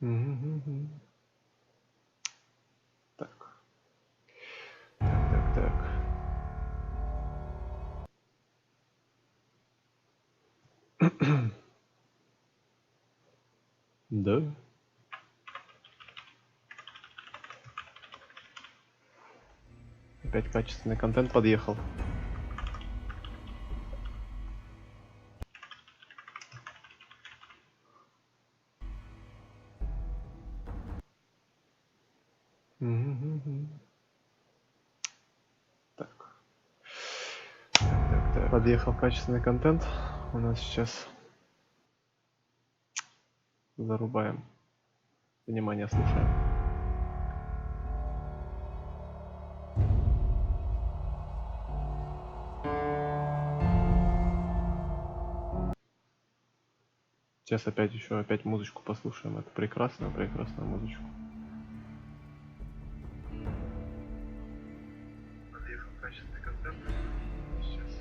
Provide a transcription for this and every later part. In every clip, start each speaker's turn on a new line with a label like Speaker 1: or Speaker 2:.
Speaker 1: Мгм. Так. Так. Да. Опять качественный контент подъехал. Мгм. Так. Подъехал качественный контент. У нас сейчас зарубаем. Внимание, слушаем. Сейчас опять музычку послушаем. Это прекрасную музычку. Подъехал качественный контент. Сейчас.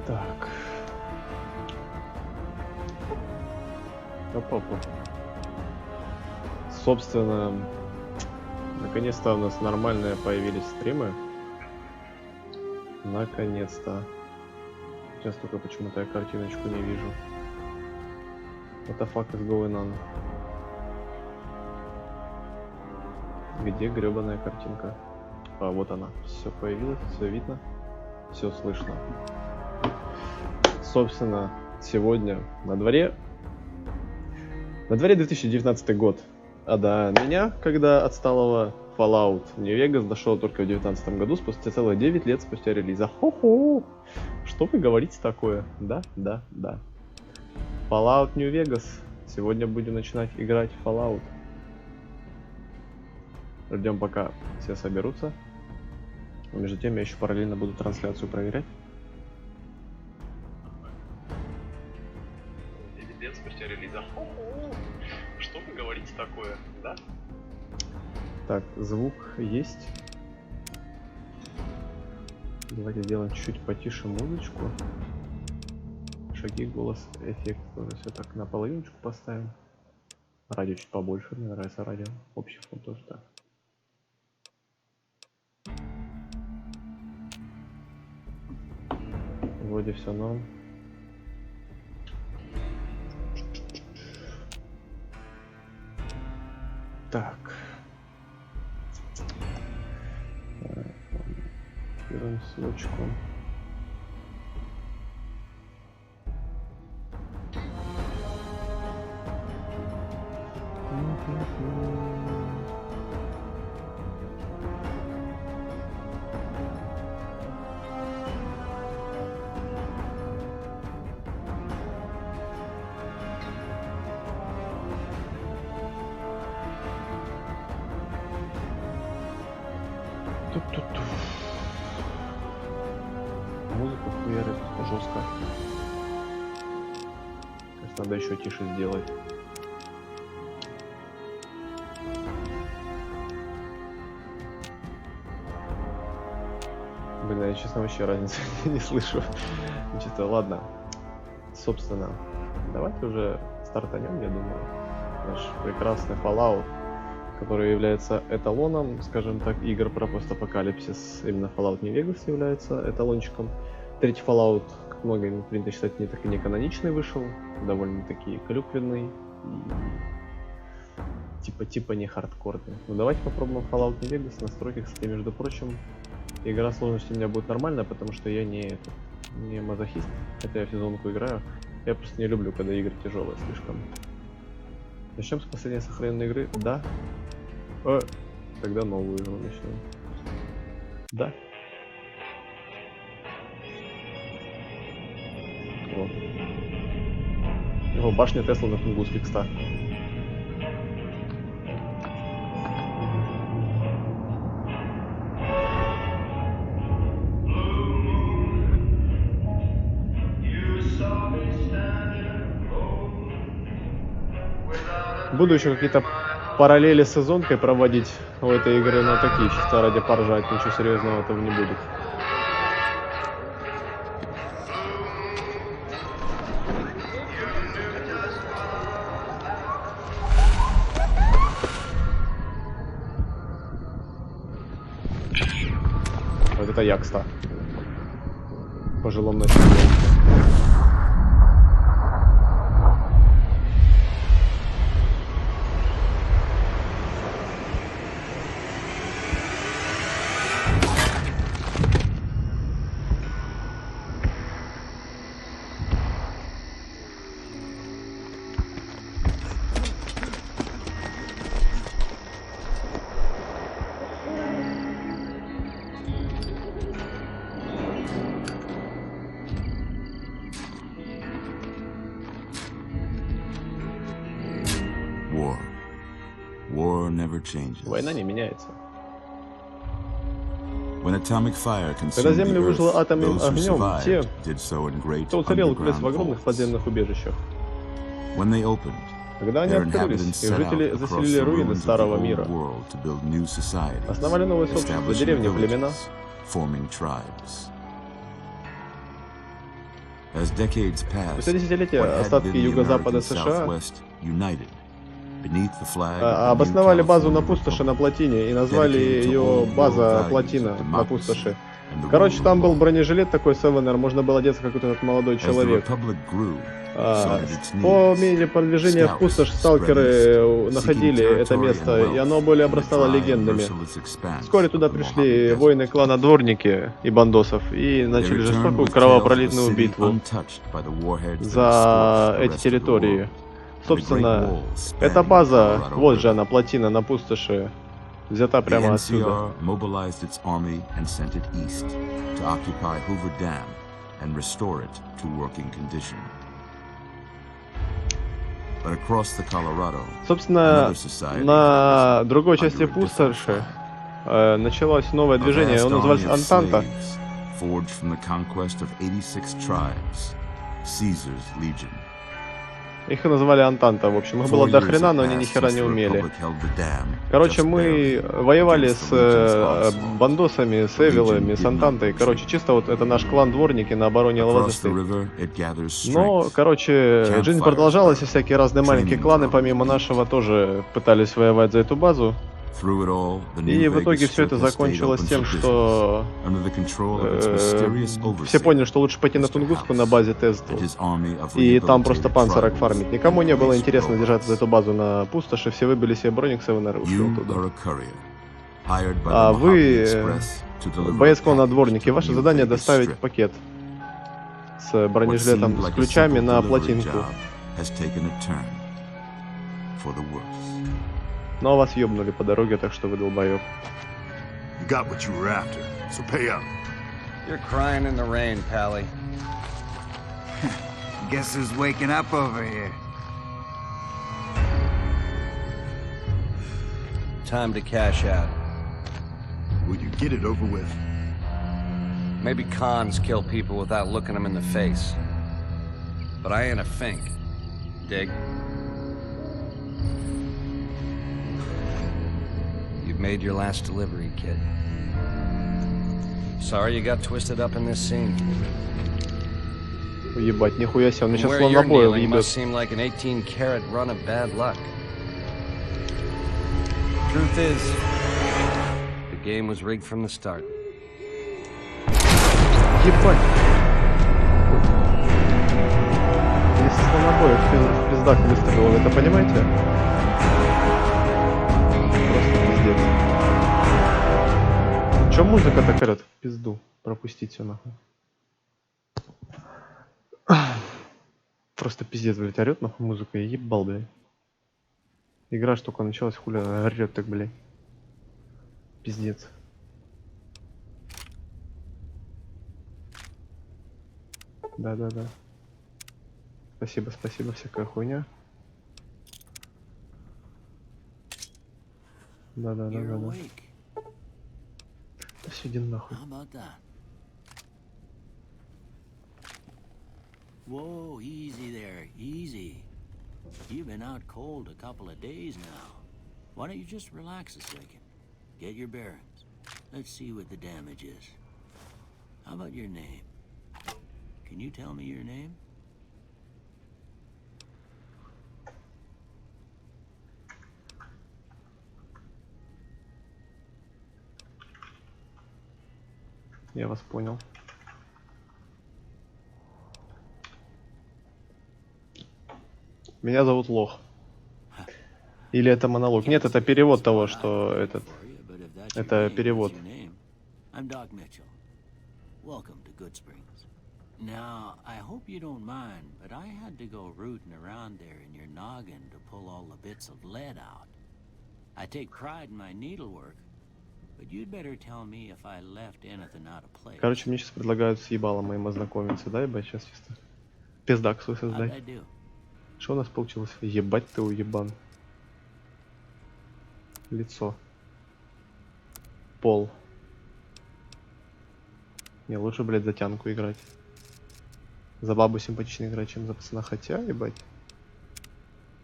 Speaker 1: Так. Опа. Собственно, наконец-то у нас нормальные появились стримы. Наконец-то. Сейчас только почему-то я картиночку не вижу. What the fuck is going on? Где гребаная картинка? А, вот она. Все появилось, все видно, все слышно. Собственно, сегодня на дворе 2019 год. А до меня, когда отсталого Fallout New Vegas дошел только в 2019 году, спустя целых 9 лет спустя релиза. Хо-хо! Что вы говорите такое? Да. Fallout New Vegas. Сегодня будем начинать играть в Fallout. Ждем, пока все соберутся. Но между тем я еще параллельно буду трансляцию проверять. 9 лет спустя релиза. Хо-хо! Что вы говорите такое? Да? Так, звук есть. Давайте сделаем чуть-чуть потише музычку. Шаги, голос, эффект тоже все так на половиночку поставим. Радио чуть побольше, мне нравится радио. Общий фон тоже так. Вроде все норм. Так. Берем ссылочку. Музыка хуярит жестко. Кажется, надо еще тише сделать. Блин, я честно вообще разницы не слышу. Чисто, ладно. Собственно, давайте уже стартанем, я думаю. Наш прекрасный Fallout, который является эталоном, скажем так, игр про постапокалипсис. Именно Fallout New Vegas является эталончиком. Третий Fallout, как многими принято считать, не каноничный вышел, довольно-таки клюквенный и типа не хардкорный. Ну давайте попробуем Fallout New Vegas. Настройки, кстати, между прочим, игра сложности у меня будет нормальная, потому что я не мазохист, хотя я в сезонку играю. Я просто не люблю, когда игры тяжелые слишком. Начнем с последней сохраненной игры. Да. Тогда новую игру начнем. Да. Вот. Башня Тесла на Тунгуске, кстати. Буду еще какие-то параллели с сезонкой проводить у этой игры, но такие, чисто ради поржать, ничего серьезного этого не будет. Вот это Якста. Пожилом населению. Война не меняется. Когда Землю выжило атомным огнем, те, кто уцелел, укрылись в огромных подземных убежищах. Когда они открылись, их жители заселили руины старого мира, основали новые сообщества, деревни, племена. Спустя десятилетия остатки юго-запада США обосновали базу на пустоши на плотине и назвали ее база Плотина на пустоши. Короче, там был бронежилет такой Севенер, можно было одеться как этот молодой человек. По мере продвижения в пустошь сталкеры находили это место, и оно более обрастало легендами. Вскоре туда пришли воины клана Дворники и бандосов и начали жестокую кровопролитную битву за эти территории. Собственно, эта база, вот же она, плотина на пустоши, взята прямо отсюда. Собственно, на другой части пустоши началось новое движение, оно называлось Антанта. Их называли Антанта, в общем, их было до хрена, но они ни хера не умели. Короче, мы воевали с бандосами, с эвилами, с Антантой. Короче, чисто вот это наш клан Дворники на обороне Лавазы. Но, короче, жизнь продолжалась, и всякие разные маленькие кланы, помимо нашего, тоже пытались воевать за эту базу. И в итоге все это закончилось тем, что все поняли, что лучше пойти на Тунгуску на базе Тесту и там просто панцирок фармить. Никому не было интересно держаться за эту базу на пустоши, все выбили себе броник Севенер и ушли оттуда. А вы, боец клана Дворники, ваше задание доставить пакет с бронежилетом с ключами на плотинку. Но вас ёбнули по дороге, так что вы долбоёб.
Speaker 2: Got what you were after, so pay up.
Speaker 3: You're crying in the rain, Pally.
Speaker 4: Guess who's waking up over here?
Speaker 3: Time to cash out.
Speaker 2: Will you get it over with?
Speaker 3: Maybe cons kill people without looking them in the face. But I ain't a fink. Dig? You've made your last delivery, kid. Sorry you got twisted up in this scene.
Speaker 1: Ебать, нихуя себе, он меня сейчас
Speaker 3: Where
Speaker 1: словно
Speaker 3: you're
Speaker 1: бой
Speaker 3: kneeling
Speaker 1: въебет.
Speaker 3: must seem like an 18-carat run of bad luck. Truth is, the game was rigged from the start.
Speaker 1: Ебать. Если слонобой в пиздак выстрелил, вы это понимаете? Просто пиздец. Чё музыка так орёт? В пизду. Пропустить всё нахуй. Просто пиздец, блядь, орёт нахуй музыка, я ебал, блядь. Игра ж только началась, хуля орёт так, блядь. Пиздец. Да-да-да. Спасибо, спасибо, всякая хуйня. Да-да-да-да-да. Да всё, иди нахуй.
Speaker 4: Whoa, easy there, easy.
Speaker 5: You've been out cold a couple of days now. Why don't you just relax a second? Get your bearings. Let's see what the damage is. How about your name? Can you tell me your name?
Speaker 1: Я вас понял. Меня зовут Лох. Или это монолог? Нет, это перевод того, что этот... Это перевод.
Speaker 5: I'm Doc Mitchell. Welcome to Good Springs. Now, I hope you don't mind, but I had to go rooting around there in your noggin to pull all the bits of lead out. I take pride in my needlework, but you'd better tell me if I left anything out of place.
Speaker 1: Короче, мне сейчас предлагают с ебалом моим ознакомиться, да, ебать, сейчас чисто. Пиздак свой
Speaker 5: How'd I
Speaker 1: создать.
Speaker 5: do?
Speaker 1: Что у нас получилось? Ебать ты уебан. Лицо. Пол. Не, лучше, блядь, за тянку играть. За бабу симпатичнее играть, чем за пацана. Хотя, ебать.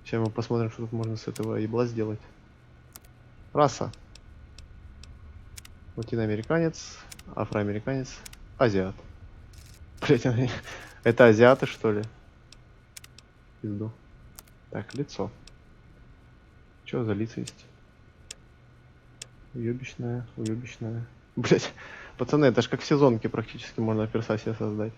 Speaker 1: Сейчас мы посмотрим, что тут можно с этого ебла сделать. Раса. Латиноамериканец, афроамериканец, азиат. Блять, это азиаты, что ли? Пизду. Так, лицо. Что за лица есть? Уебищная, уебищная. Блять, пацаны, это ж как в сезонке практически можно перса себе создать.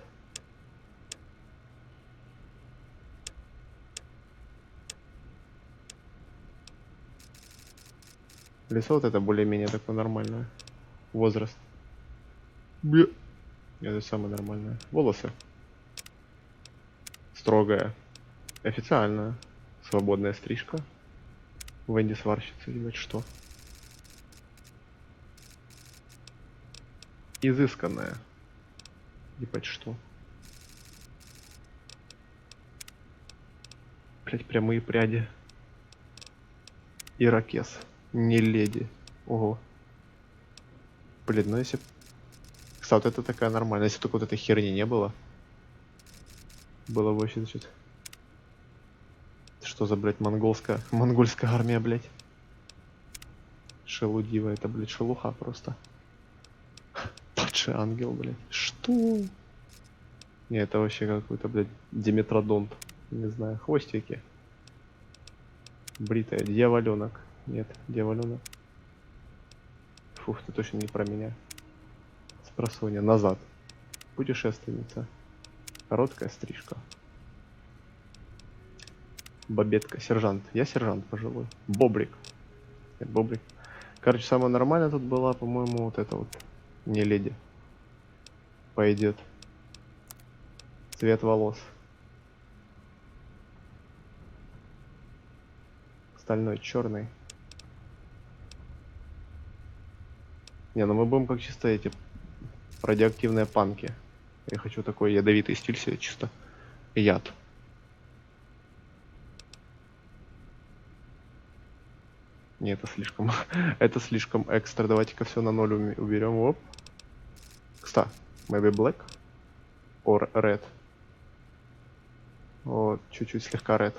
Speaker 1: Лицо вот это более-менее такое нормальное. Возраст. Бля. Это самое нормальное. Волосы. Строгая. Официальная. Свободная стрижка. Венди сварщица, ебать, что? Изысканная. Ебать, что? Блять, прямые пряди. Ирокез. Не леди. Ого. Блин, ну если... Кстати, вот это такая нормальная. Если только вот этой херни не было. Было бы вообще, значит... Что за, блядь, монгольская армия, блядь? Шелудива, это, блядь, шелуха просто. Падший ангел, блядь. Что? Не, это вообще какой-то, блядь, диметродонт. Не знаю, хвостики. Бритая, дьяволенок. Нет, дьяволенок. Фух, ты точно не про меня. Спросонья, назад. Путешественница. Короткая стрижка. Бабетка, сержант. Я сержант пожилой. Бобрик. Нет, Бобрик. Короче, самое нормальное тут была, по-моему, вот это вот. Не леди. Пойдет. Цвет волос. Стальной, черный. Не, ну мы будем как чисто эти радиоактивные панки. Я хочу такой ядовитый стиль себе, чисто яд. Не, это слишком, это слишком экстра. Давайте-ка все на 0 уберем. Оп. Кстати, maybe black or red. Вот, чуть-чуть слегка red.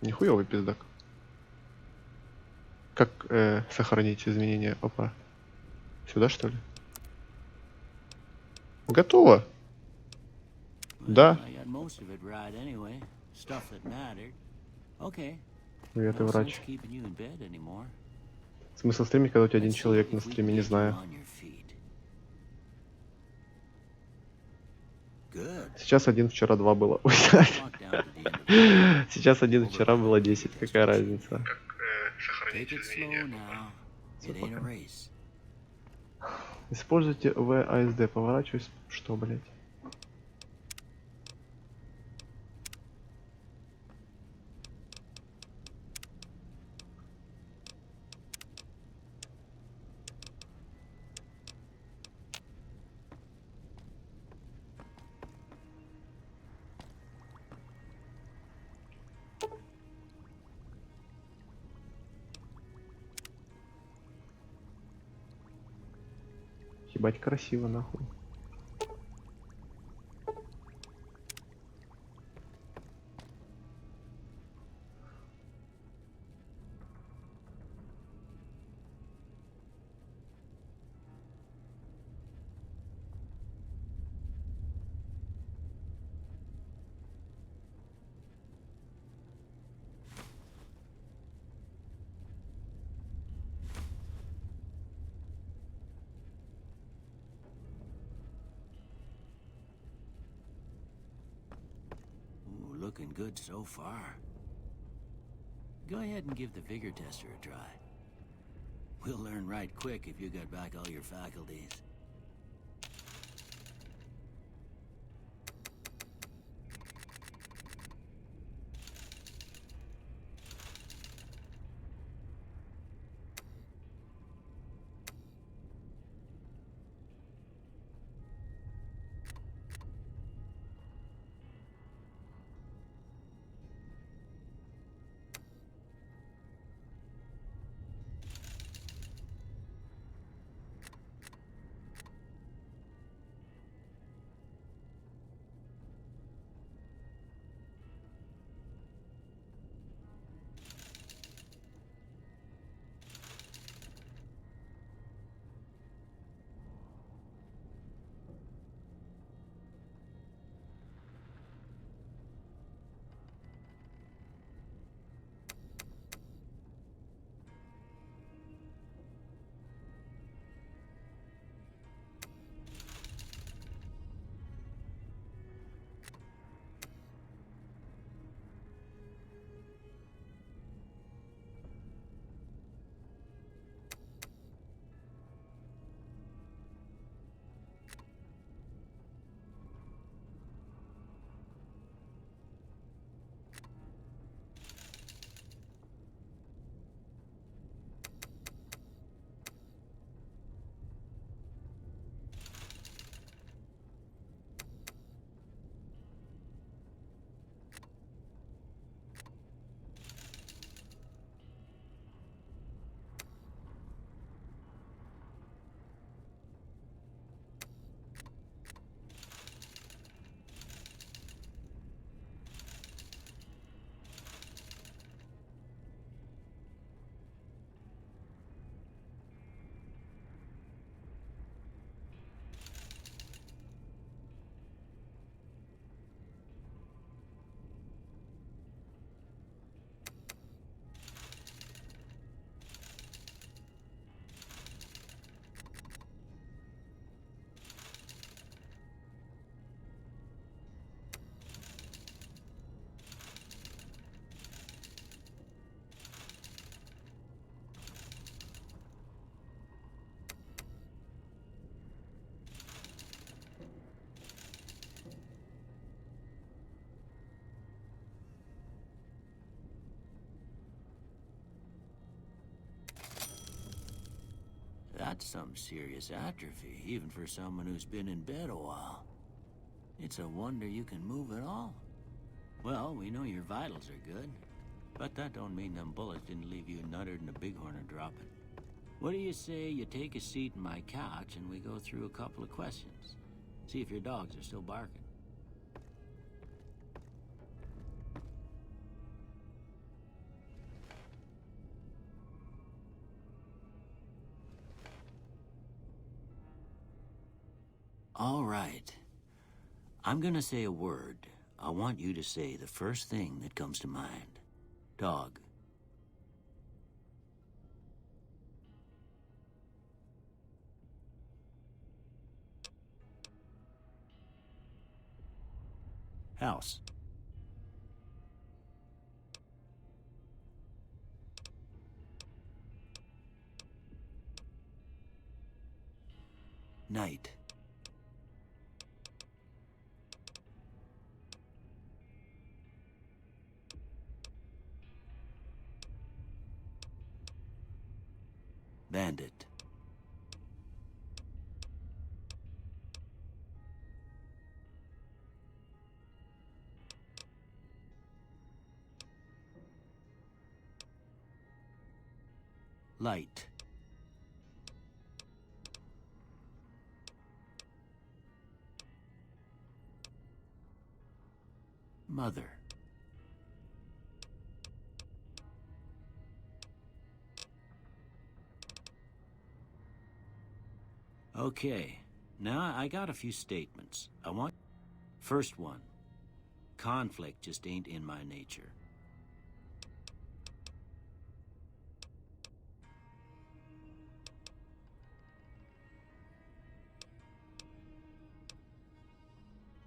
Speaker 1: Нихуёвый пиздак. Как сохранить изменения? Опа. Сюда, что ли? Готово. Да. Привет, ты врач. Смысл стримить, когда у тебя один человек на стриме, не знаю. Сейчас один, вчера 2 было. Ой, сейчас один, вчера было 10. Какая разница? Используйте ВАСД. Поворачиваюсь. Что, блять? Ебать красиво, нахуй.
Speaker 5: looking good so far. Go ahead and give the vigor tester a try. We'll learn right quick if you got back all your faculties. That's some serious atrophy, even for someone who's been in bed a while. It's a wonder you can move at all. Well, we know your vitals are good, but that don't mean them bullets didn't leave you nuttered and a bighorn dropping. What do you say you take a seat in my couch and we go through a couple of questions? See if your dogs are still barking. All right. I'm gonna say a word. I want you to say the first thing that comes to mind. Dog. House. Night. Bandit. Light. Mother. Okay, now I got a few statements. First one, conflict just ain't in my nature.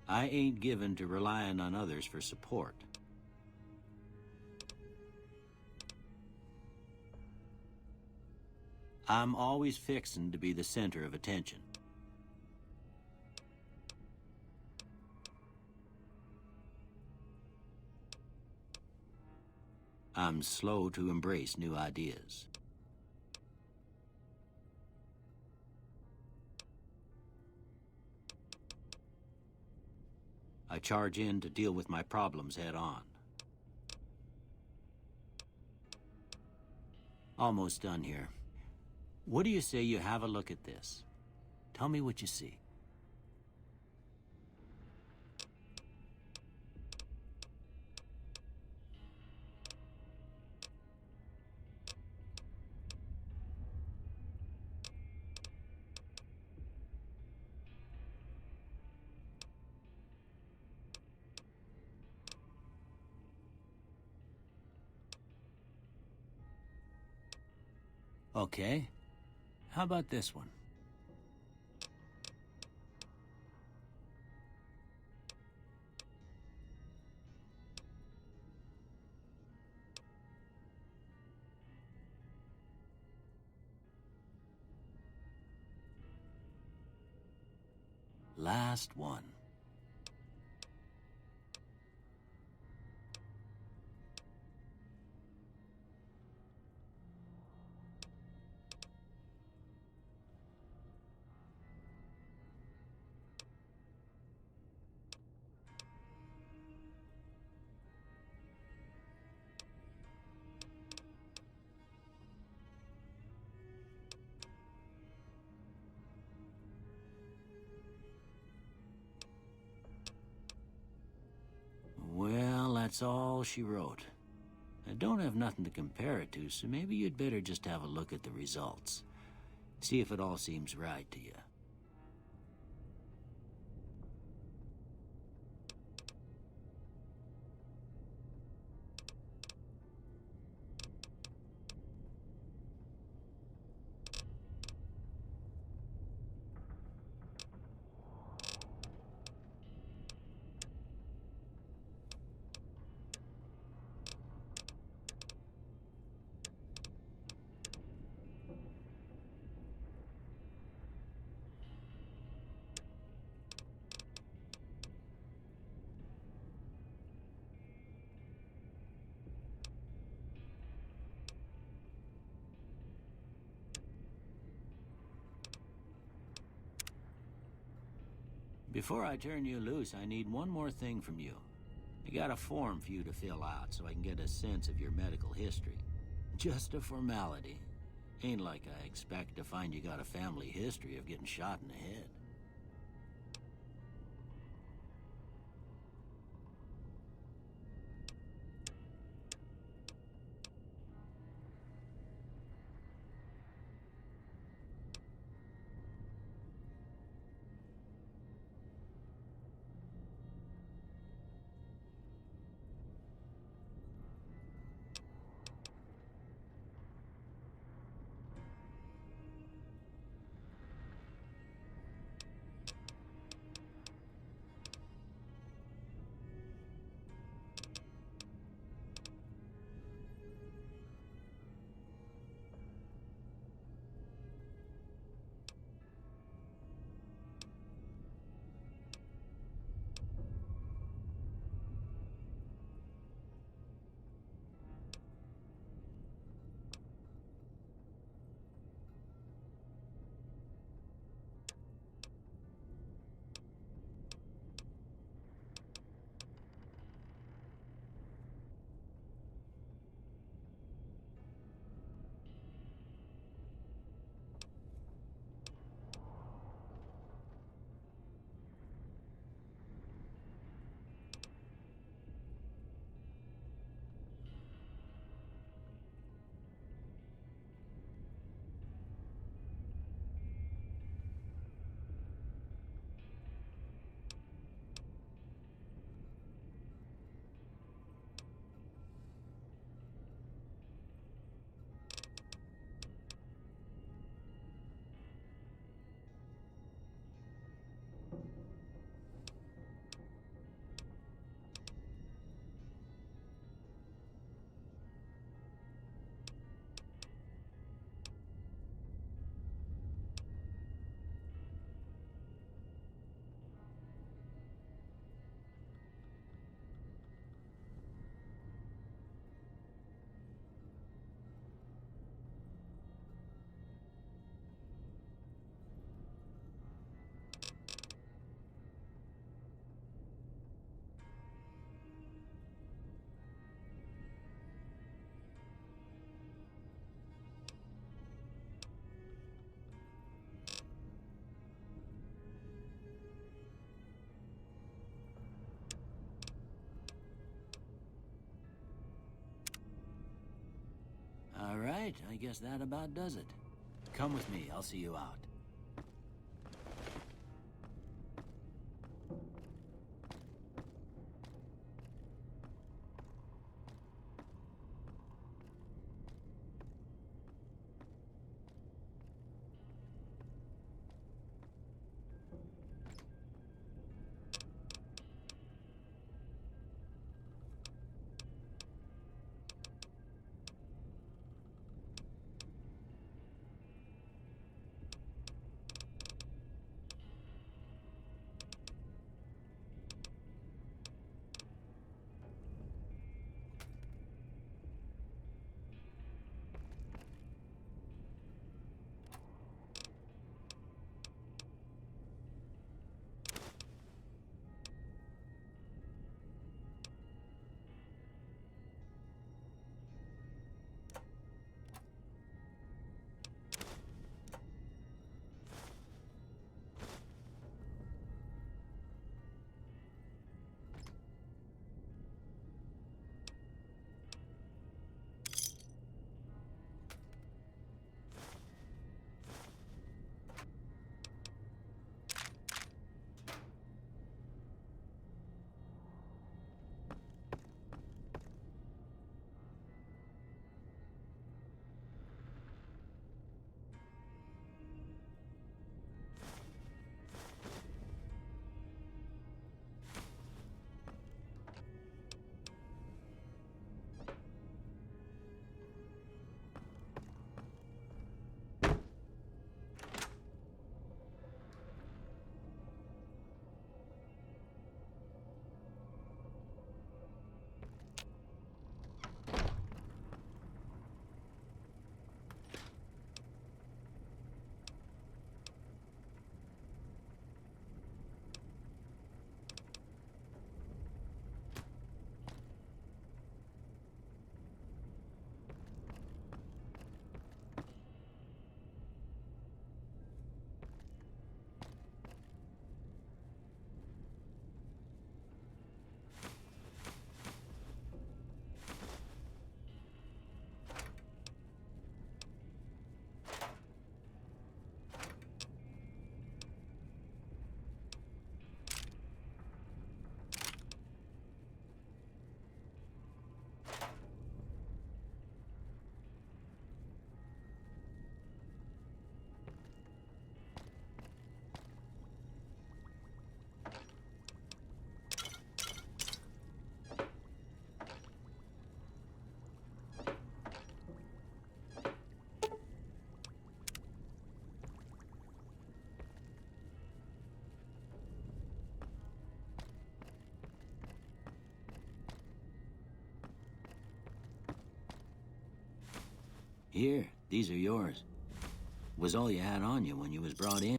Speaker 5: I ain't given to relying on others for support. I'm always fixin' to be the center of attention. I'm slow to embrace new ideas. I charge in to deal with my problems head on. Almost done here. What do you say you have a look at this? Tell me what you see. Okay. How about this one? Last one. Well, that's all she wrote. I don't have nothing to compare it to, so maybe you'd better just have a look at the results. See if it all seems right to you. Before I turn you loose, I need one more thing from you. I got a form for you to fill out so I can get a sense of your medical history. Just a formality. Ain't like I expect to find you got a family history of getting shot in the head. right, I guess that about does it. Come with me, I'll see you out. Here, these are yours. Was all you had on you when you was brought in.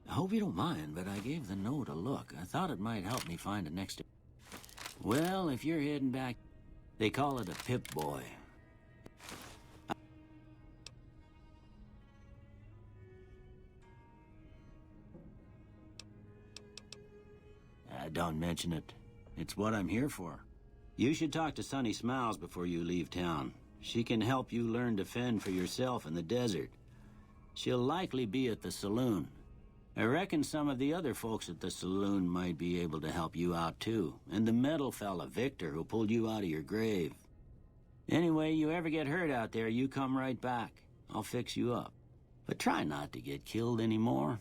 Speaker 5: I hope you don't mind, but I gave the note a look. I thought it might help me find a next... Well, if you're heading back, they call it a Pip-Boy. Don't mention it. It's what I'm here for. You should talk to Sunny Smiles before you leave town. She can help you learn to fend for yourself in the desert. She'll likely be at the saloon. I reckon some of the other folks at the saloon might be able to help you out too. And the metal fella, Victor, who pulled you out of your grave. Anyway, you ever get hurt out there, you come right back. I'll fix you up. But try not to get killed anymore.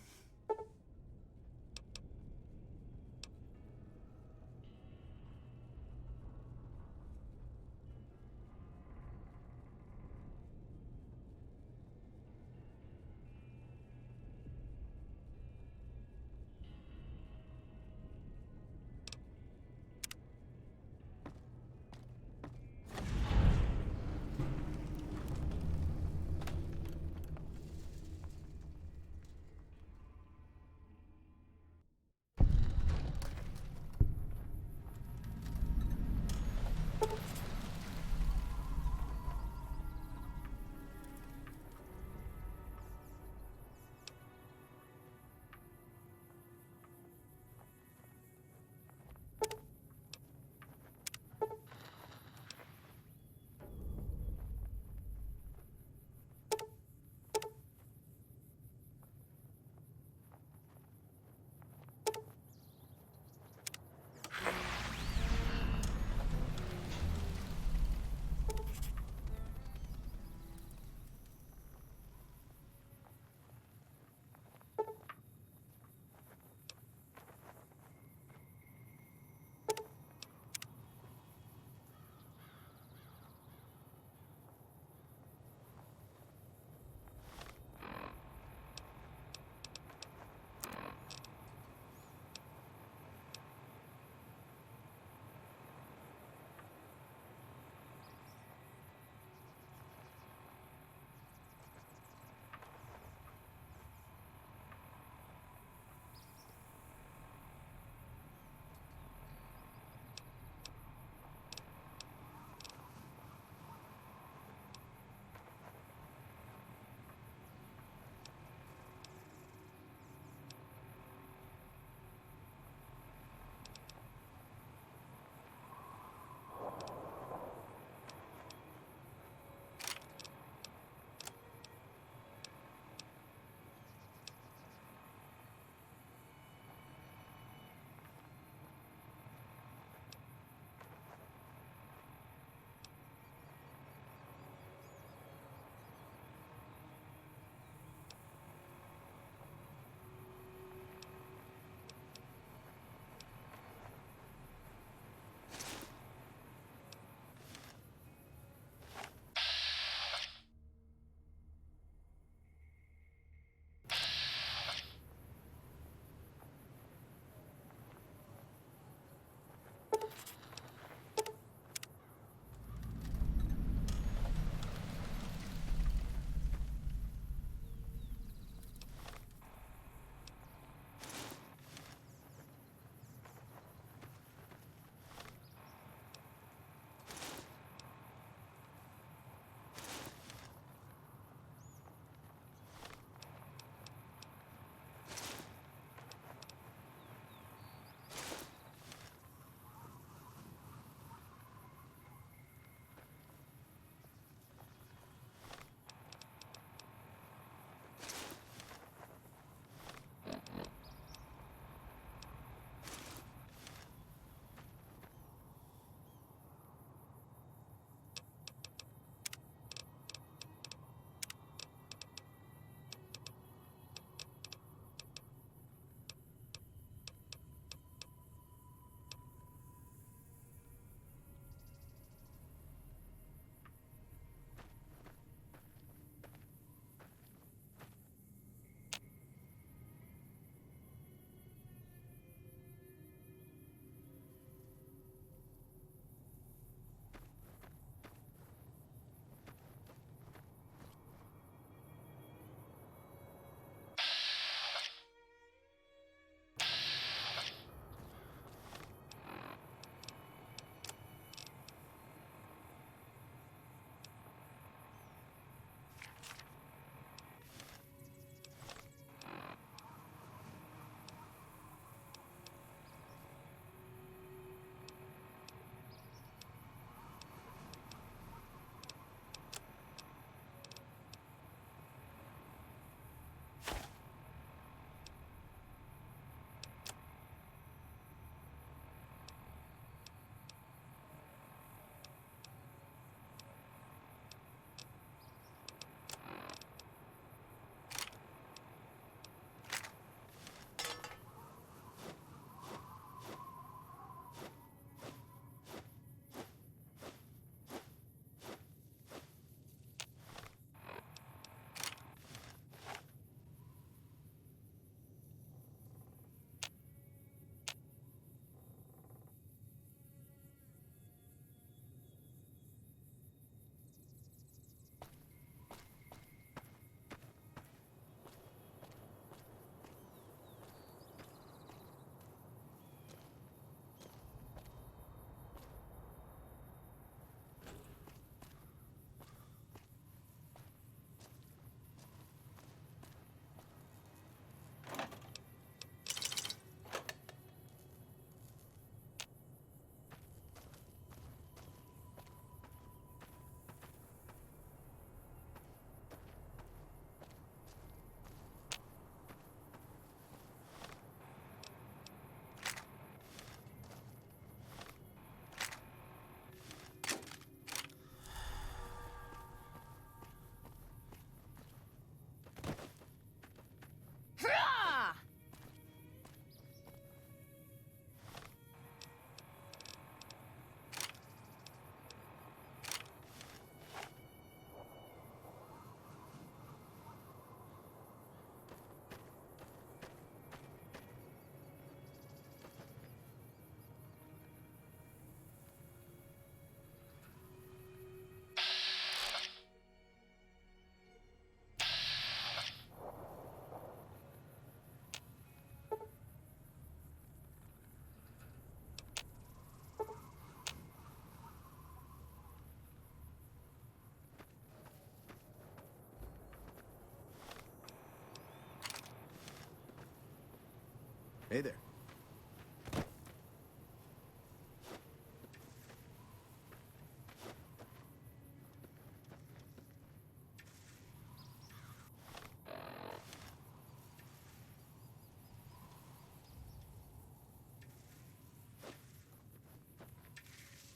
Speaker 6: Hey there.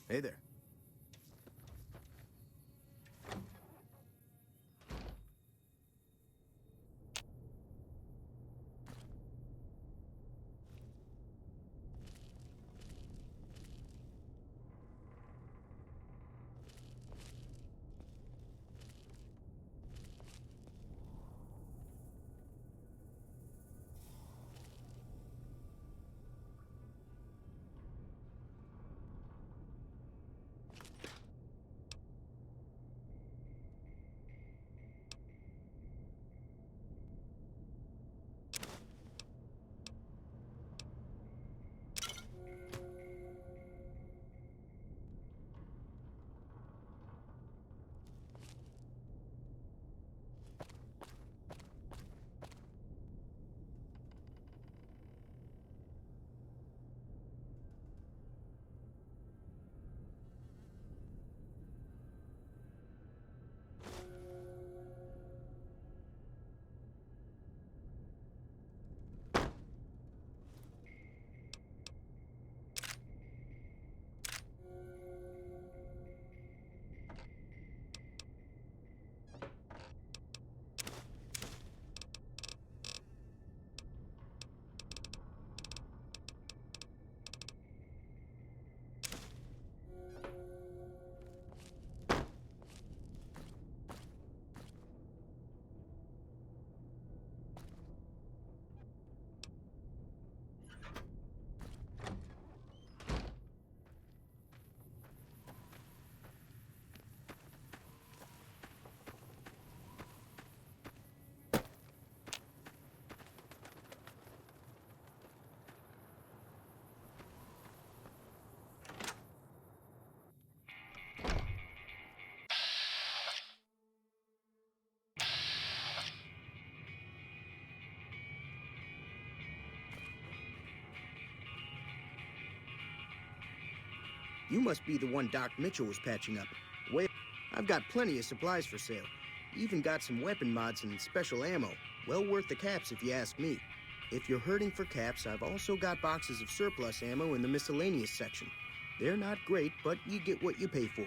Speaker 6: Hey there.
Speaker 7: You must be the one Doc Mitchell was patching up. Wait, I've got plenty of supplies for sale. Even got some weapon mods and special ammo. Well worth the caps if you ask me. If you're hurting for caps, I've also got boxes of surplus ammo in the miscellaneous section. They're not great, but you get what you pay for.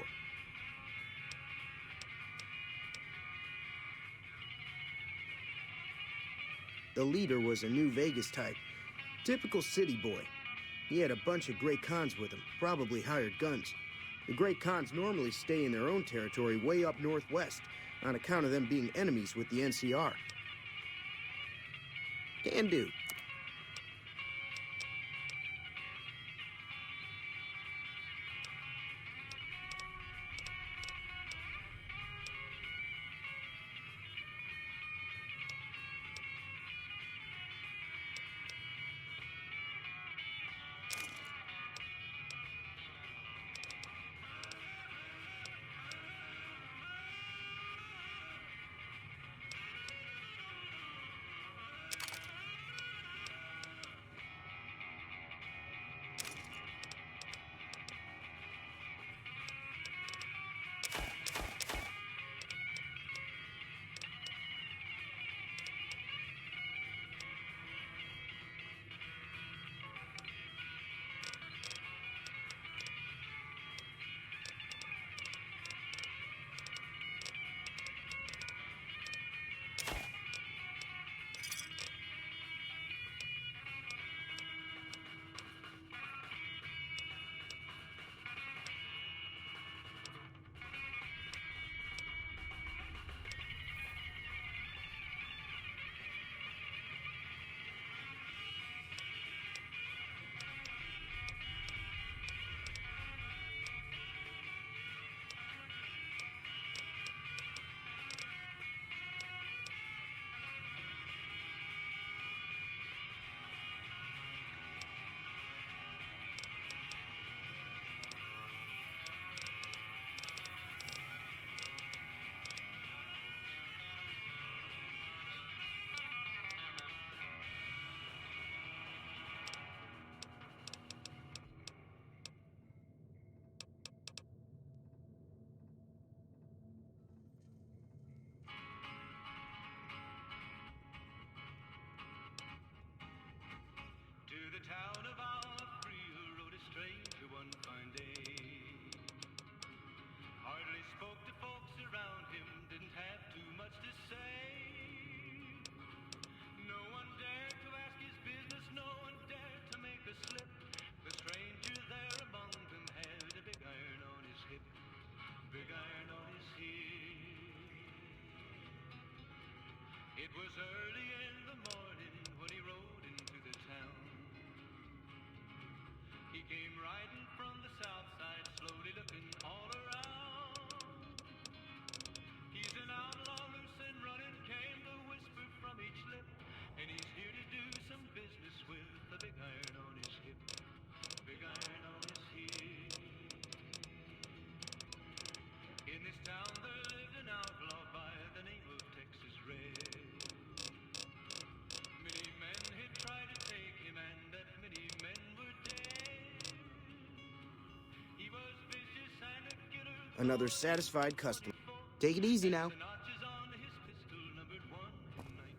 Speaker 7: The leader was a New Vegas type. Typical city boy. He had a bunch of Great Khans with him, probably hired guns. The Great Khans normally stay in their own territory way up northwest, on account of them being enemies with the NCR. Can do.
Speaker 8: It was early in the morning when he rode into the town. He came riding from the south side, slowly looking all around. He's an outlaw, loose and running, came the whisper from each lip. And he's here to do some business with the big iron on his hip. Big iron on his hip. In this town there lived an outlaw by the name of Texas Red. Many men had tried to take him, and that many men were dead. He was vicious and a killer.
Speaker 7: Another satisfied customer. Take it easy now.
Speaker 8: The notches on his pistol numbered 119.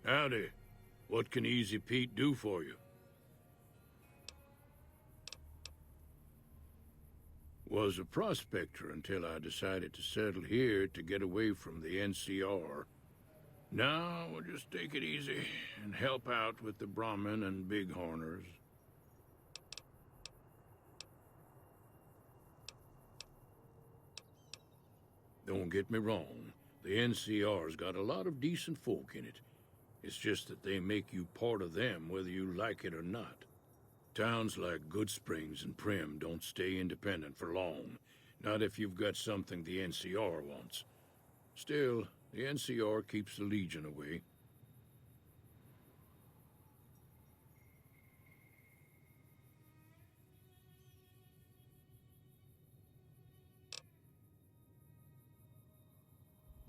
Speaker 9: Howdy. What can Easy Pete do for you? Was a prospector until I decided to settle here to get away from the NCR. Now we'll just take it easy and help out with the Brahmin and Bighorners. Don't get me wrong, the NCR's got a lot of decent folk in it. It's just that they make you part of them whether you like it or not. Towns like Goodsprings and Prim don't stay independent for long, not if you've got something the NCR wants. Still, the NCR keeps the Legion away.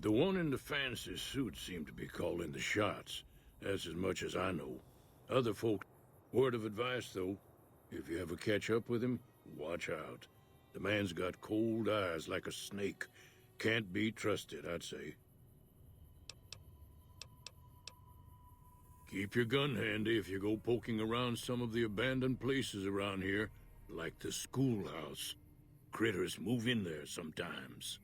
Speaker 9: The one in the fancy suit seemed to be calling the shots. That's as much as I know. Other folk... Word of advice, though. If you ever catch up with him, watch out. The man's got cold eyes like a snake. Can't be trusted, I'd say. Keep your gun handy if you go poking around some of the abandoned places around here, like the schoolhouse. Critters move in there sometimes.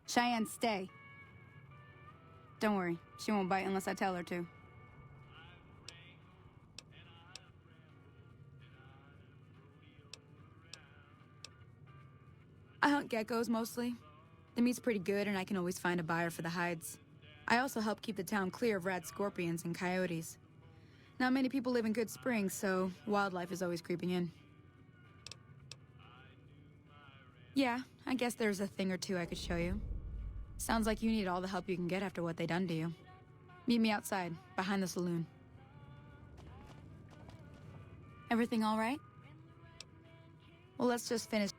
Speaker 10: Cheyenne, stay. Don't worry, she won't bite unless I tell her to. I hunt geckos mostly. The meat's pretty good and I can always find a buyer for the hides. I also help keep the town clear of rat scorpions and coyotes. Not many people live in Good Springs, so wildlife is always creeping in. Yeah, I guess there's a thing or two I could show you. Sounds like you need all the help you can get after what they done to you. Meet me outside, behind the saloon. Everything all right? Well, let's just finish.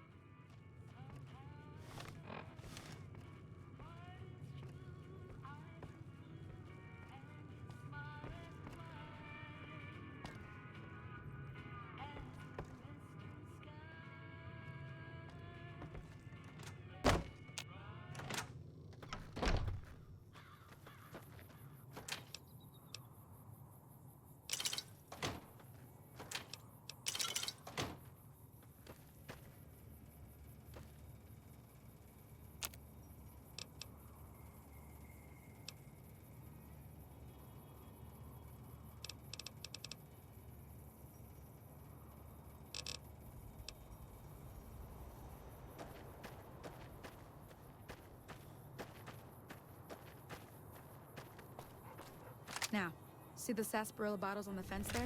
Speaker 10: Now, see the sarsaparilla bottles on the fence there?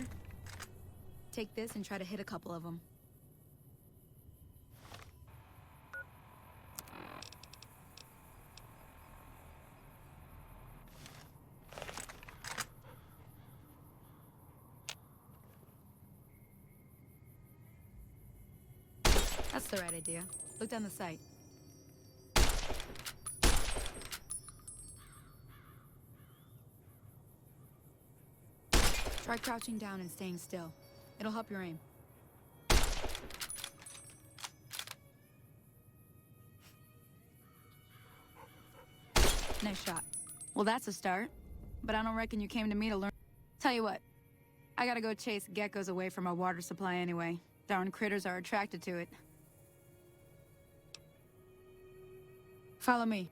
Speaker 10: Take this and try to hit a couple of them. That's the right idea. Look down the sight. Try crouching down and staying still. It'll help your aim. Nice shot. Well, that's a start. But I don't reckon you came to me to learn. Tell you what, I gotta go chase geckos away from our water supply anyway. Darn critters are attracted to it. Follow me.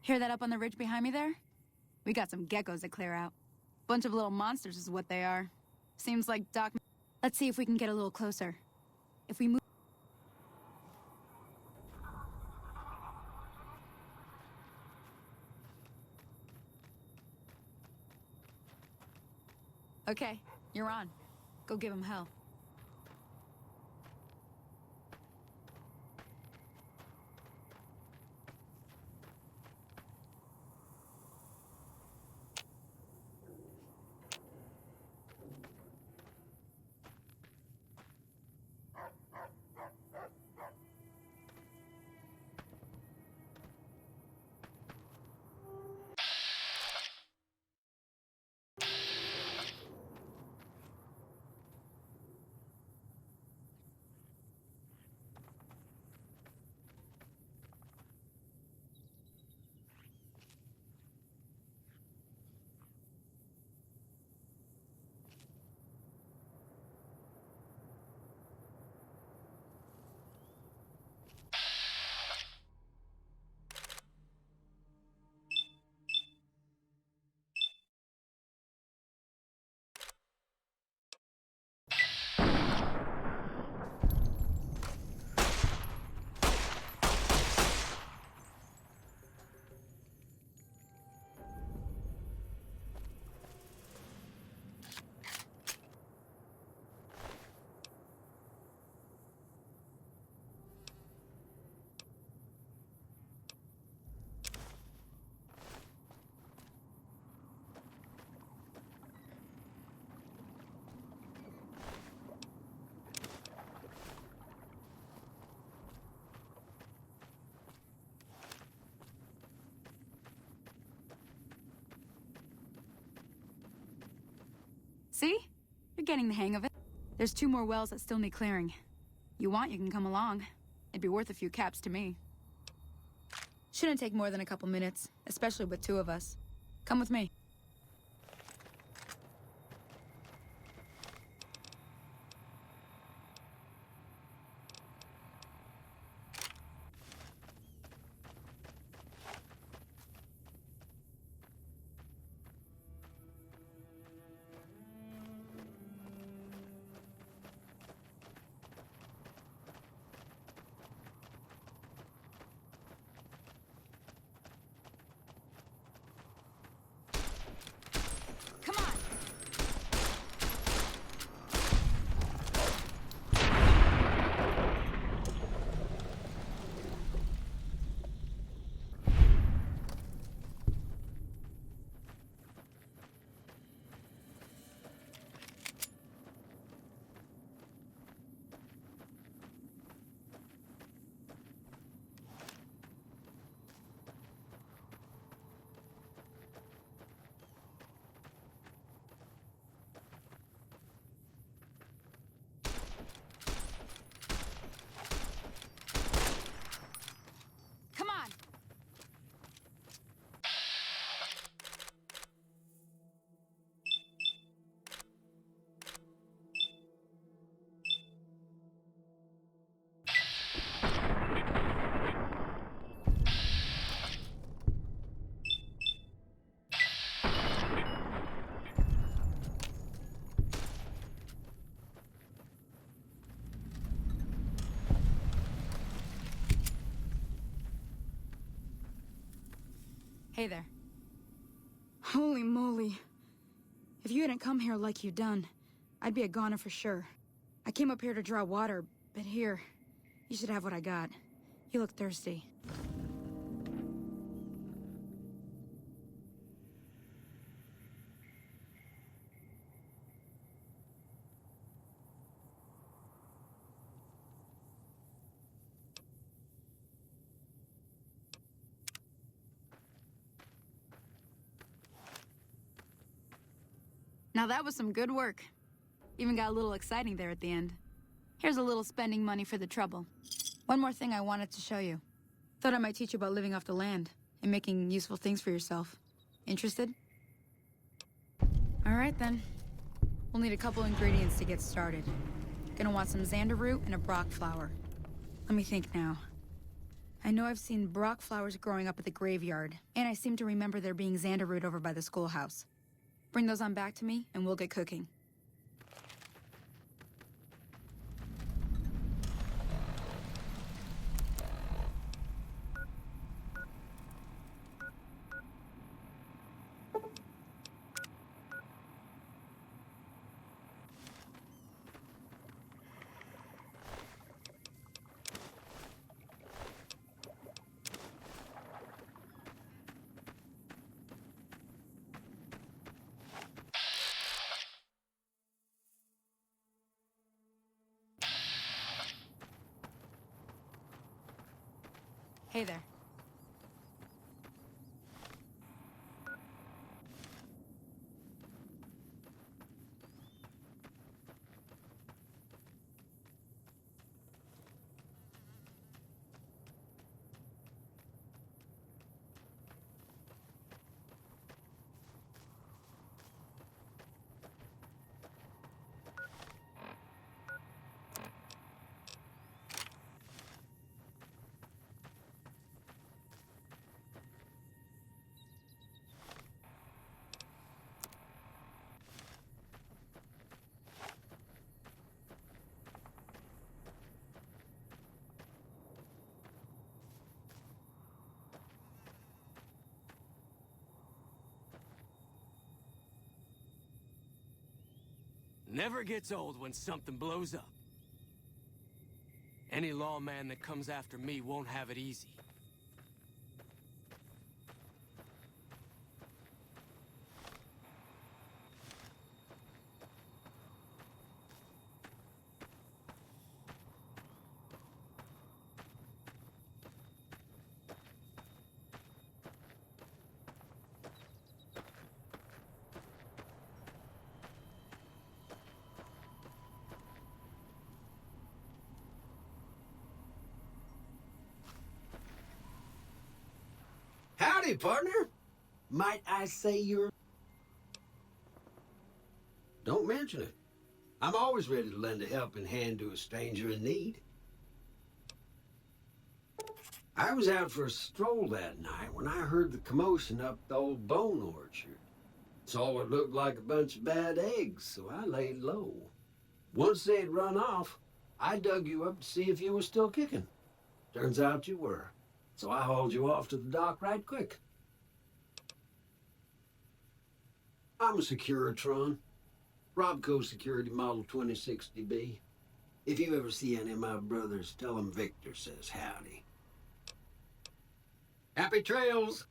Speaker 10: Hear that up on the ridge behind me there? We got some geckos to clear out. Bunch of little monsters is what they are. Seems like Doc... Let's see if we can get a little closer. If we move... Okay, you're on. Go give him hell. See? You're getting the hang of it. There's 2 more wells that still need clearing. You want, you can come along. It'd be worth a few caps to me. Shouldn't take more than a couple minutes, especially with 2 of us. Come with me. Come on! Come on! Hey there. Holy moly. If you hadn't come here like you done, I'd be a goner for sure. I came up here to draw water, but here, you should have what I got. You look thirsty. Now that was some good work. Even got a little exciting there at the end. Here's a little spending money for the trouble. One more thing I wanted to show you. Thought I might teach you about living off the land and making useful things for yourself. Interested? All right then. We'll need a couple ingredients to get started. Gonna want some xander root and a brock flower. Let me think now. I know I've seen brock flowers growing up at the graveyard, and I seem to remember there being xander root over by the schoolhouse. Bring those on back to me, and we'll get cooking. Hey there.
Speaker 11: Never gets old when something blows up. Any lawman that comes after me won't have it easy.
Speaker 12: Howdy, partner. Might I say you're... Don't mention it. I'm always ready to lend a helping hand to a stranger in need. I was out for a stroll that night when I heard the commotion up the old bone orchard. Saw what looked like a bunch of bad eggs, so I laid low. Once they had run off, I dug you up to see if you were still kicking. Turns out you were, so I hauled you off to the dock right quick. I'm a Securitron. Robco Security Model 2060B. If you ever see any of my brothers, tell them Victor says howdy. Happy trails!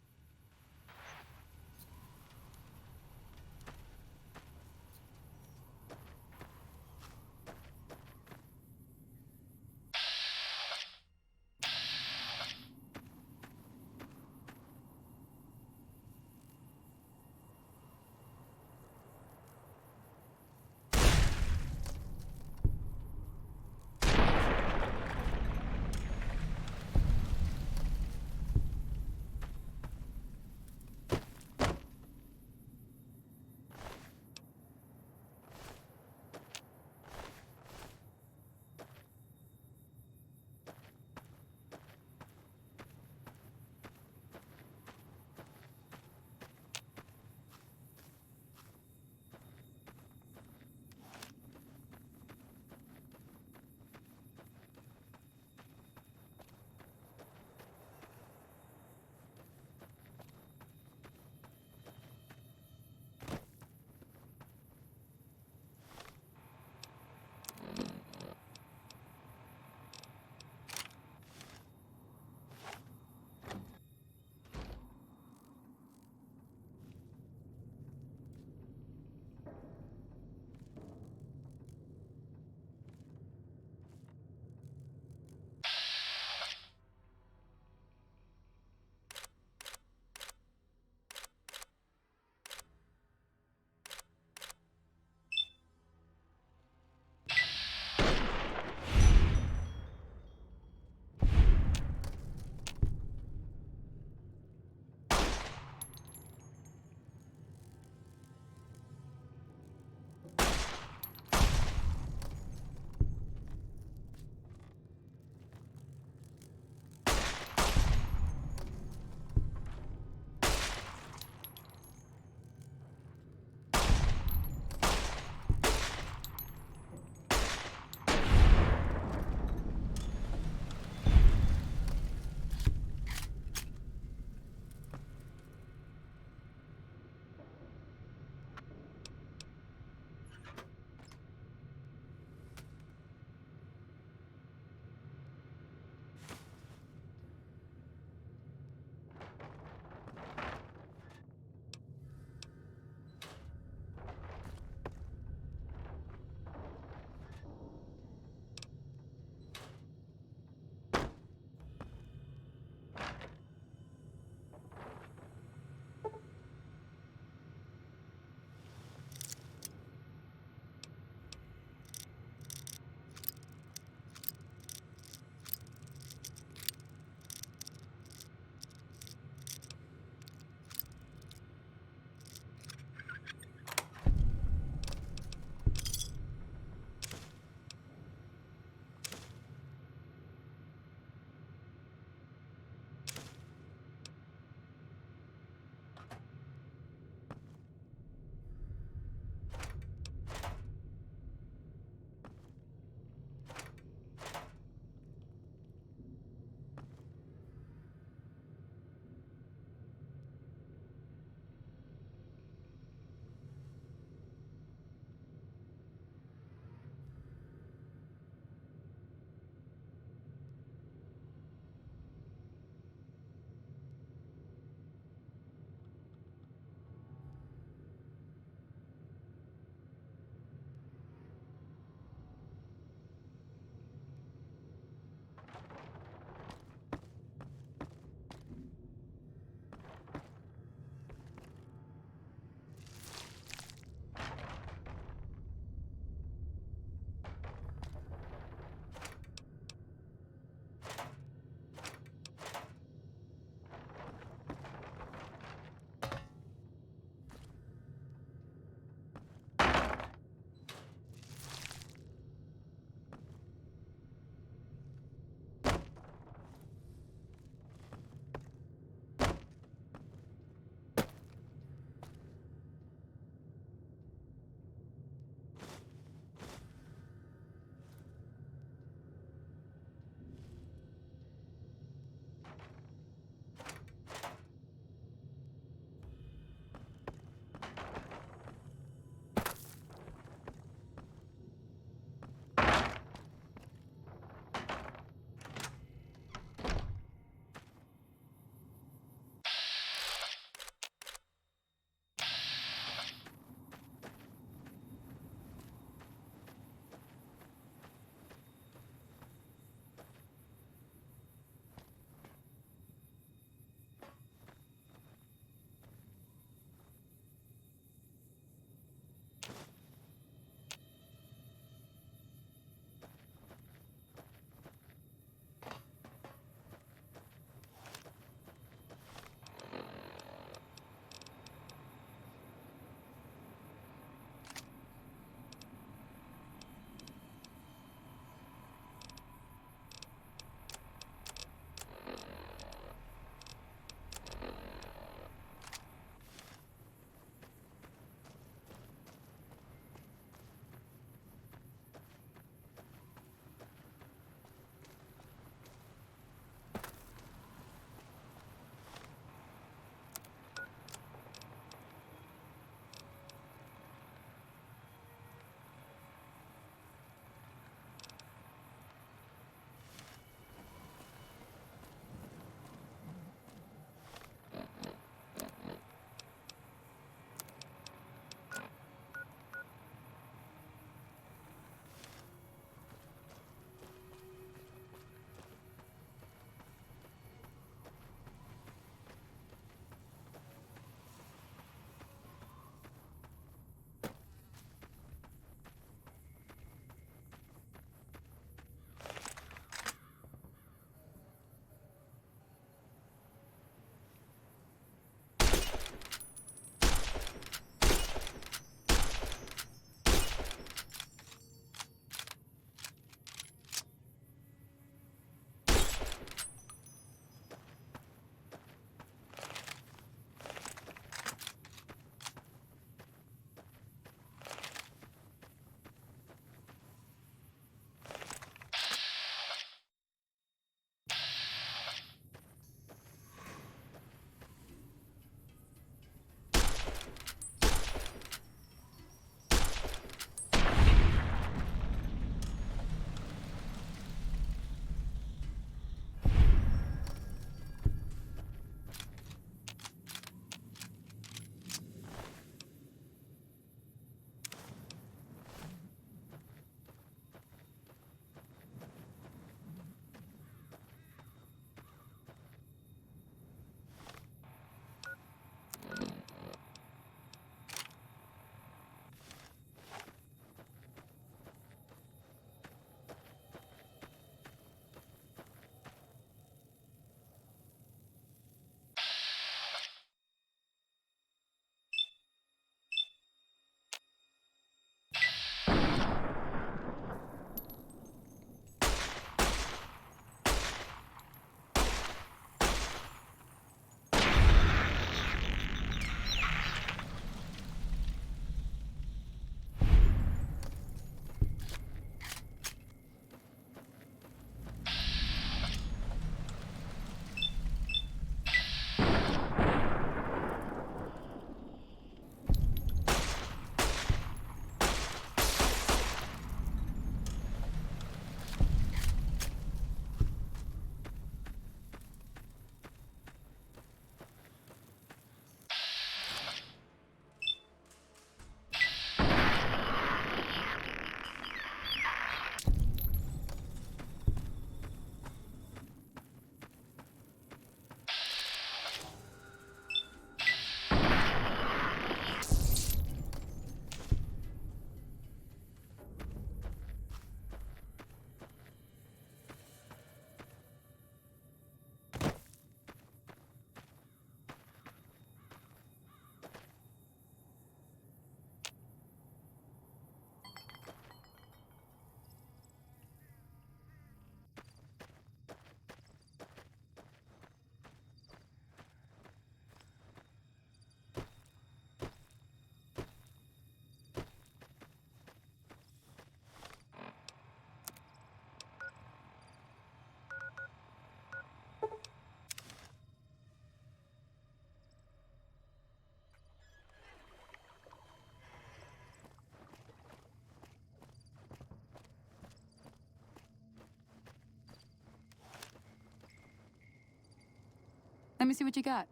Speaker 10: Let me see what you got.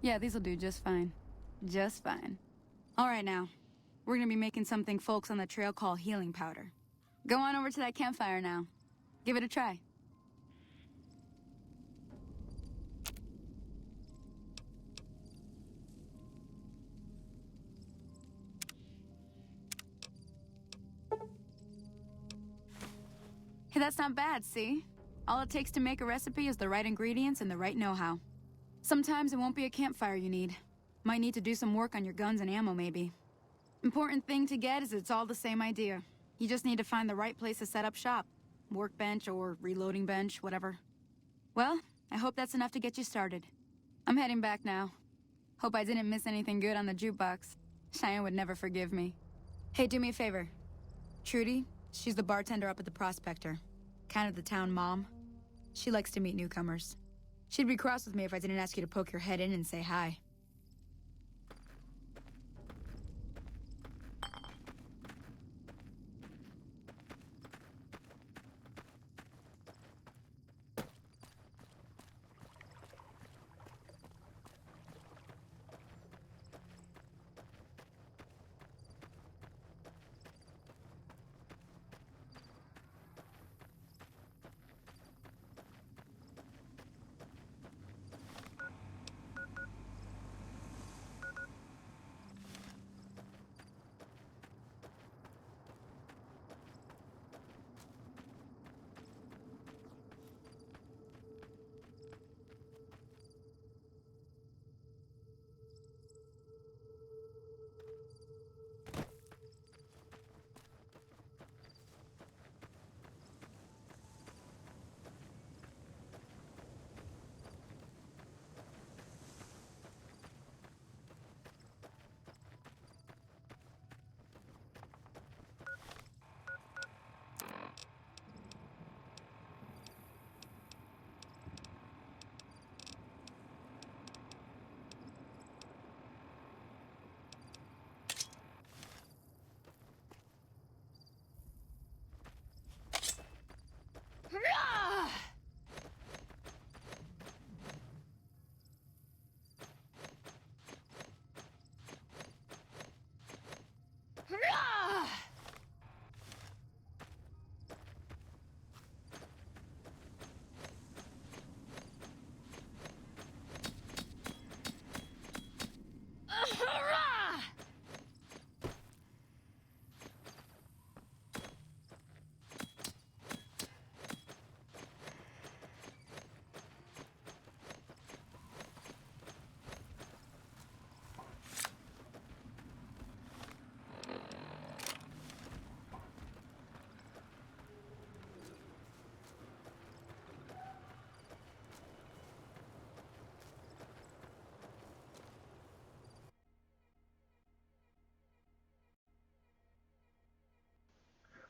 Speaker 10: Yeah, these'll do just fine. Just fine. All right, now. We're gonna be making something folks on the trail call healing powder. Go on over to that campfire now. Give it a try. Hey, that's not bad, see? All it takes to make a recipe is the right ingredients and the right know-how. Sometimes it won't be a campfire you need. Might need to do some work on your guns and ammo, maybe. Important thing to get is it's all the same idea. You just need to find the right place to set up shop. Workbench or reloading bench, whatever. Well, I hope that's enough to get you started. I'm heading back now. Hope I didn't miss anything good on the jukebox. Cheyenne would never forgive me. Hey, do me a favor. Trudy, she's the bartender up at the Prospector. Kind of the town mom. She likes to meet newcomers. She'd be cross with me if I didn't ask you to poke your head in and say hi.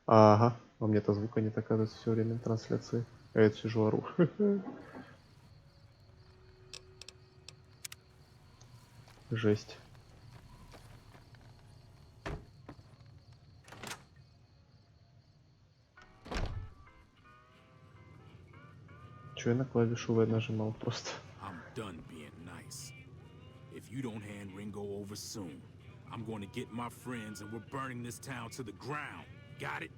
Speaker 1: Ага, у меня-то звука нет, оказывается, все время в трансляции. А я сижу ору. Жесть. Чё я на клавишу V нажимал просто?
Speaker 13: I'm done being nice. If you don't hand Ringo over soon, I'm going to get my friends and we're burning this town to the ground. Got it?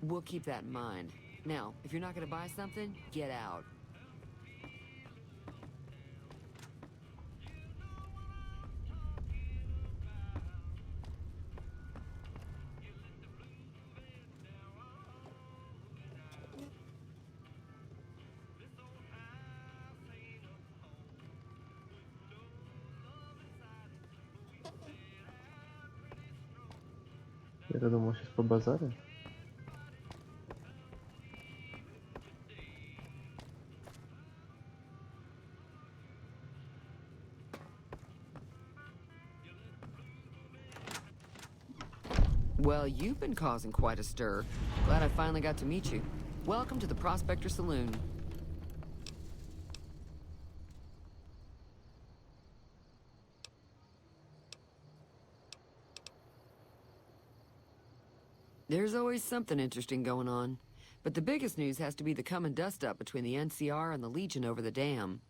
Speaker 14: We'll keep that in mind. Now, if you're not gonna buy something, get out.
Speaker 1: Я думал, сейчас по базару.
Speaker 14: Well, you've been causing quite a stir. Glad I finally got to meet you. Welcome to the Prospector Saloon. There's always something interesting going on. But the biggest news has to be the come and dust up between the NCR and the Legion over the dam.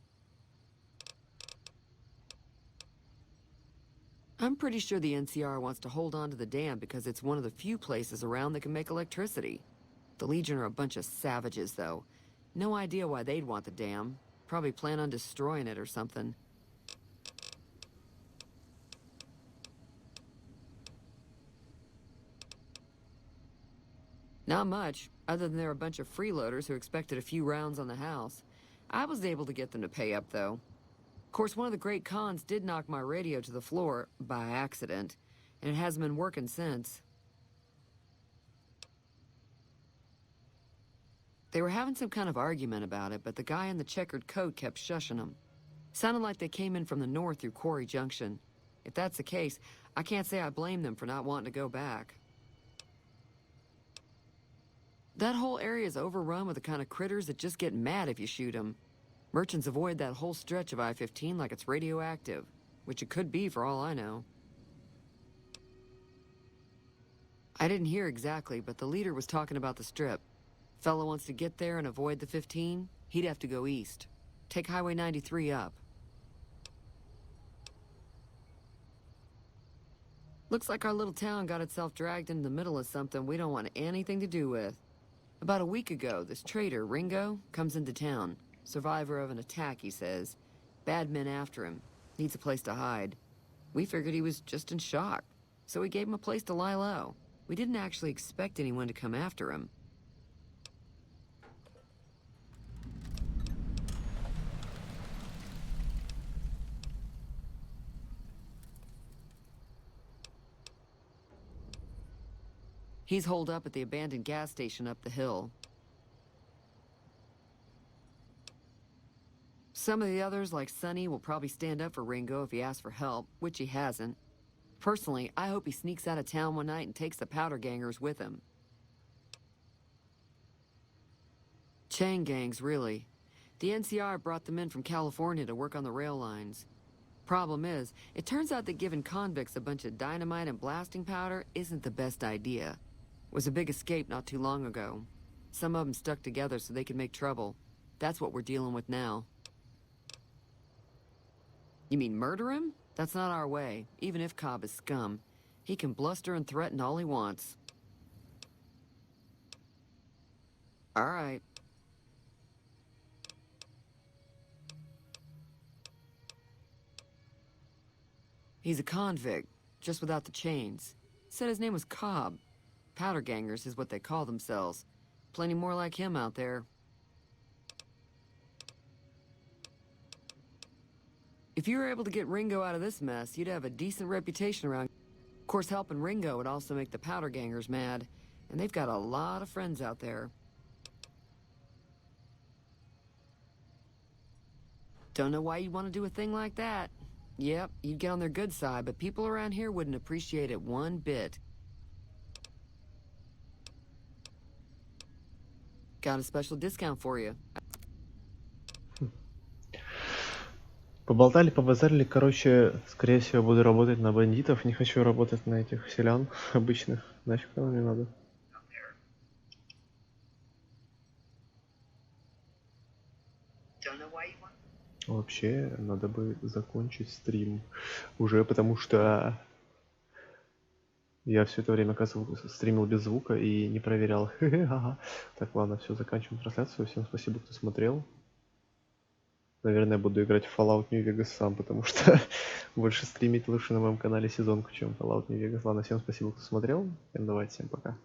Speaker 14: I'm pretty sure the NCR wants to hold on to the dam because it's one of the few places around that can make electricity. The Legion are a bunch of savages, though. No idea why they'd want the dam. Probably plan on destroying it or something. Not much, other than they're a bunch of freeloaders who expected a few rounds on the house. I was able to get them to pay up, though. Of course, one of the great cons did knock my radio to the floor, by accident, and it hasn't been working since. They were having some kind of argument about it, but the guy in the checkered coat kept shushing them. Sounded like they came in from the north through Quarry Junction. If that's the case, I can't say I blame them for not wanting to go back. That whole area is overrun with the kind of critters that just get mad if you shoot them. Merchants avoid that whole stretch of I-15 like it's radioactive, which it could be for all I know. I didn't hear exactly, but the leader was talking about the strip. Fellow wants to get there and avoid the 15, he'd have to go east. Take Highway 93 up. Looks like our little town got itself dragged into the middle of something we don't want anything to do with. About a week ago, this trader, Ringo, comes into town. Survivor of an attack, he says. Bad men after him. Needs a place to hide. We figured he was just in shock, so we gave him a place to lie low. We didn't actually expect anyone to come after him. He's holed up at the abandoned gas station up the hill. Some of the others, like Sonny, will probably stand up for Ringo if he asks for help, which he hasn't. Personally, I hope he sneaks out of town one night and takes the powder gangers with him. Chain gangs, really. The NCR brought them in from California to work on the rail lines. Problem is, it turns out that giving convicts a bunch of dynamite and blasting powder isn't the best idea. It was a big escape not too long ago. Some of them stuck together so they could make trouble. That's what we're dealing with now. You mean murder him? That's not our way, even if Cobb is scum. He can bluster and threaten all he wants. All right. He's a convict, just without the chains. Said his name was Cobb. Powder gangers is what they call themselves. Plenty more like him out there. If you were able to get Ringo out of this mess, you'd have a decent reputation around. Of course, helping Ringo would also make the powder gangers mad, and they've got a lot of friends out there. Don't know why you'd want to do a thing like that. Yep, you'd get on their good side, but people around here wouldn't appreciate it one bit. Got a special discount for you.
Speaker 1: Поболтали, побазарили, короче, скорее всего, буду работать на бандитов, не хочу работать на этих селян обычных, нафиг оно мне надо. Вообще, надо бы закончить стрим уже, потому что я все это время, оказывается, стримил без звука и не проверял. Так, ладно, все, заканчиваем трансляцию. Всем спасибо, кто смотрел. Наверное, буду играть в Fallout New Vegas сам, потому что больше стримить лучше на моем канале сезонку, чем Fallout New Vegas. Ладно, всем спасибо, кто смотрел. Всем давайте, всем пока.